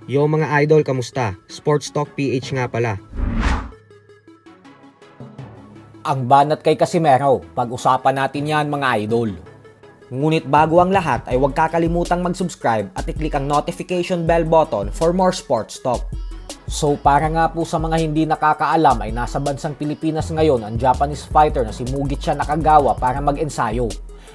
Yo mga idol, kamusta? Sports Talk PH nga pala. Ang banat kay Casimero, pag-usapan natin yan mga idol. Ngunit bago ang lahat ay huwag kakalimutang mag-subscribe at i-click ang notification bell button for more sports talk. So para nga po sa mga hindi nakakaalam ay nasa bansang Pilipinas ngayon ang Japanese fighter na si Mugicha Nakagawa para mag-ensayo.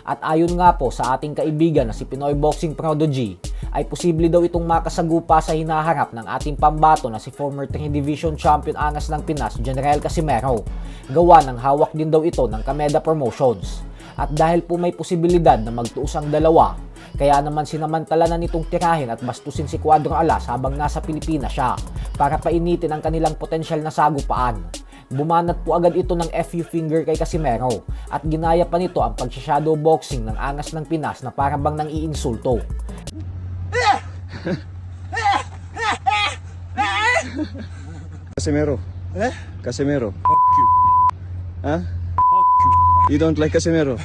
At ayon nga po sa ating kaibigan na si Pinoy Boxing Prodigy, ay posible daw itong makasagupa sa hinaharap ng ating pambato na si former 3 Division Champion Angas ng Pinas, General Casimero. Gawa ng hawak din daw ito ng Kameda Promotions. At dahil po may posibilidad na magtuos ang dalawa, kaya naman sinamantala na nitong tirahin at bastusin si Cuadro Alas habang nasa Pilipinas siya para painitin ang kanilang potensyal na sagupaan. Bumanat po agad ito ng FU finger kay Casimero at ginaya pa nito ang pag-shadow boxing ng Angas ng Pinas na para bang nang iinsulto. Casimero. Eh? Casimero. Fuck you. Huh? Fuck you. You don't like Casimero?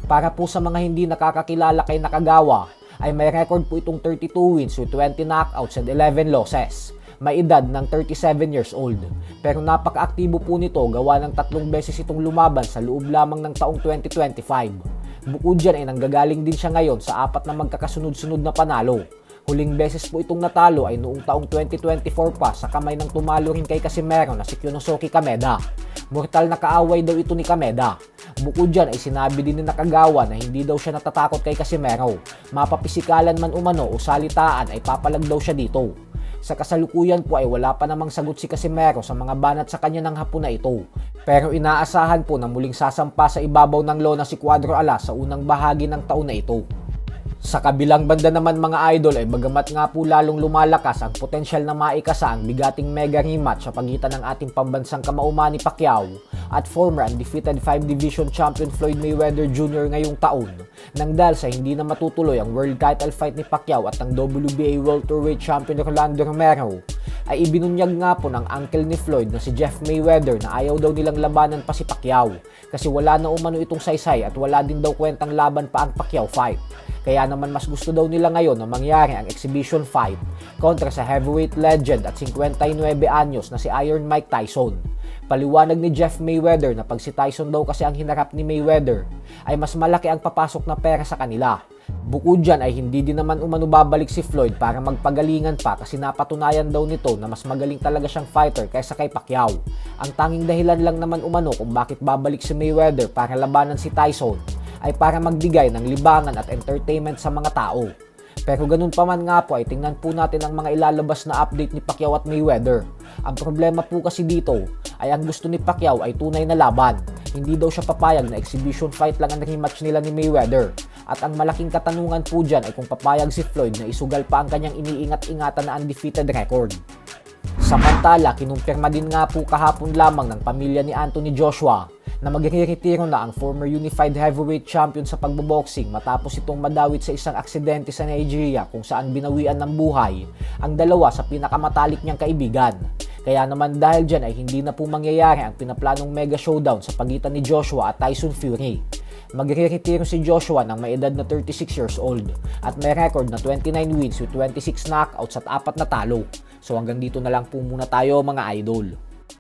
Para po sa mga hindi nakakakilala kay Nakagawa, ay may record po itong 32 wins with 20 knockouts and 11 losses. May edad ng 37 years old. Pero napaka-aktibo po nito gawa ng 3 beses itong lumaban sa loob lamang ng taong 2025. Bukod dyan ay nanggagaling din siya ngayon sa 4 na magkakasunod-sunod na panalo. Huling beses po itong natalo ay noong taong 2024 pa sa kamay ng tumalo rin kay Casimero na si Kyunosuke Kameda. Mortal na kaaway daw ito ni Kameda. Bukod dyan ay sinabi din ni Nakagawa na hindi daw siya natatakot kay Casimero. Mapapisikalan man umano o salitaan ay papalag daw siya dito. Sa kasalukuyan po ay wala pa namang sagot si Casimero sa mga banat sa kanya ng hapon na ito. Pero inaasahan po na muling sasampa sa ibabaw ng lona si Cuadro Alas sa unang bahagi ng taon na ito. Sa kabilang banda naman mga idol ay bagamat nga po lalong lumalakas ang potensyal na maikasa ang bigating mega rematch sa pagitan ng ating pambansang kamauman ni Pacquiao at former undefeated 5 Division Champion Floyd Mayweather Jr. ngayong taon, nang dahil sa hindi na matutuloy ang world title fight ni Pacquiao at ang WBA welterweight champion Rolando Romero, ay ibinunyag nga po ng uncle ni Floyd na si Jeff Mayweather na ayaw daw nilang labanan pa si Pacquiao kasi wala na umano itong saysay at wala din daw kwentang laban pa ang Pacquiao fight. Kaya naman mas gusto daw nila ngayon na mangyari ang exhibition fight kontra sa heavyweight legend at 59 anyos na si Iron Mike Tyson. Paliwanag ni Jeff Mayweather na pag si Tyson daw kasi ang hinarap ni Mayweather ay mas malaki ang papasok na pera sa kanila. Bukod dyan ay hindi din naman umano babalik si Floyd para magpagalingan pa kasi napatunayan daw nito na mas magaling talaga siyang fighter kaysa kay Pacquiao. Ang tanging dahilan lang naman umano kung bakit babalik si Mayweather para labanan si Tyson ay para magbigay ng libangan at entertainment sa mga tao. Pero ganun pa man nga po ay tingnan po natin ang mga ilalabas na update ni Pacquiao at Mayweather. Ang problema po kasi dito ay ang gusto ni Pacquiao ay tunay na laban. Hindi daw siya papayag na exhibition fight lang ang rematch nila ni Mayweather. At ang malaking katanungan po dyan ay kung papayag si Floyd na isugal pa ang kanyang iniingat-ingatan na undefeated record. Samantala, kinumpirma din nga po kahapon lamang ng pamilya ni Anthony Joshua na magre-retiro na ang former unified heavyweight champion sa pagboboxing matapos itong madawit sa isang aksidente sa Nigeria kung saan binawian ng buhay ang dalawa sa pinakamatalik niyang kaibigan. Kaya naman dahil dyan ay hindi na po mangyayari ang pinaplanong mega showdown sa pagitan ni Joshua at Tyson Fury. Magre-retiro si Joshua ng may edad na 36 years old at may record na 29 wins with 26 knockouts at 4 na talo. So hanggang dito na lang po muna tayo mga idol.